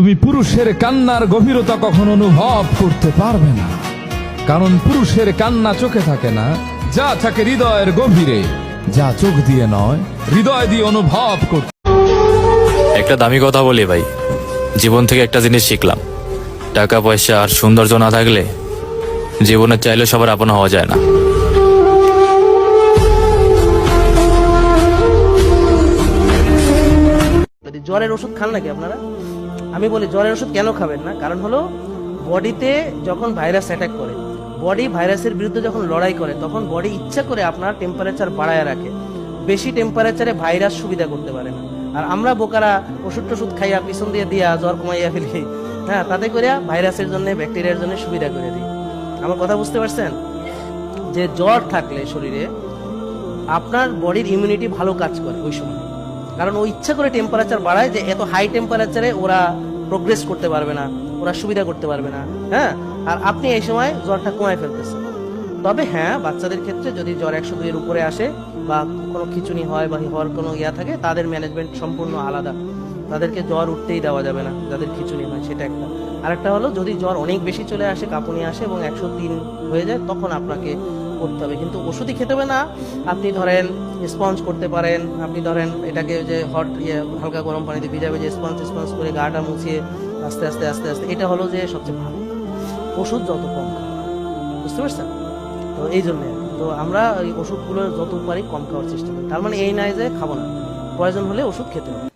তুমি পুরুষের কান্নার গভীরতা কখনো অনুভব করতে পারবে না, কারণ পুরুষের কান্না চোখে থাকে না, যা থাকে হৃদয়ের গভীরে, যা চোখ দিয়ে নয় হৃদয় দিয়ে অনুভব করতে। একটা দামি কথা বলি ভাই, জীবন থেকে একটা জিনিস শিখলাম, টাকা পয়সা আর সৌন্দর্য না থাকলে জীবনে চাইলে সবার আপন হওয়া যায় না। জ্বরের ওষুধ খান নাকি আপনারা? আমি বলি জ্বরের ওষুধ কেন খাবেন না, কারণ হলো বডিতে যখন ভাইরাস অ্যাটাক করে, বডি ভাইরাসের বিরুদ্ধে যখন লড়াই করে, তখন বডি ইচ্ছা করে আপনার টেম্পারেচার বাড়ায় রাখে। বেশি টেম্পারেচারে ভাইরাস সুবিধা করতে পারে না। আর আমরা বোকারা ওষুধ টষুধ খাইয়া পিছন দিয়ে দিয়া জ্বর কমাইয়া ফেলি, হ্যাঁ, তাতে করে ভাইরাসের জন্য ব্যাকটেরিয়ার জন্য সুবিধা করে দিই। আমার কথা বুঝতে পারছেন? যে জ্বর থাকলে শরীরে আপনার বডির ইমিউনিটি ভালো কাজ করে ওই সময়, কারণ ও ইচ্ছা করে টেম্পারেচার বাড়ায় যে এত হাই টেম্পারেচারে ওরা প্রোগ্রেস করতে পারবে না, ওরা সুবিধা করতে পারবে না, হ্যাঁ। আর আপনি এই সময় জ্বরটা কমায় ফেলতেছেন। তবে হ্যাঁ, বাচ্চাদের ক্ষেত্রে যদি জ্বর 102 এর উপরে আসে বা কোনো খিচুনি হয় বা হওয়ার কোনো ইয়া থাকে, তাদের ম্যানেজমেন্ট সম্পূর্ণ আলাদা। তাদেরকে জ্বর উঠতেই দেওয়া যাবে না যাদের খিচুনি হয়, সেটা একটা। আরেকটা হলো যদি জ্বর অনেক বেশি চলে আসে, কাঁপুনি আসে এবং 103 হয়ে যায়, তখন আপনাকে করতে হবে। কিন্তু ওষুধই খেতে হবে না। আপনি ধরেন স্পঞ্জ করতে পারেন, আপনি ধরেন এটাকে যে হট হালকা গরম পানিতে ভিজাবে, যে স্পঞ্জ স্পঞ্জ করে গাটা মুছিয়ে আস্তে আস্তে আস্তে আস্তে, এটা হলো যে সবচেয়ে ভালো ওষুধ যত কম খাওয়া। বুঝতে পারছেন? তো এই জন্যে তো আমরা এই ওষুধগুলো যত পারি কম খাওয়ার চেষ্টা করি। তার মানে এই নয় যে খাবো না, প্রয়োজন হলে ওষুধ খেতে হবে।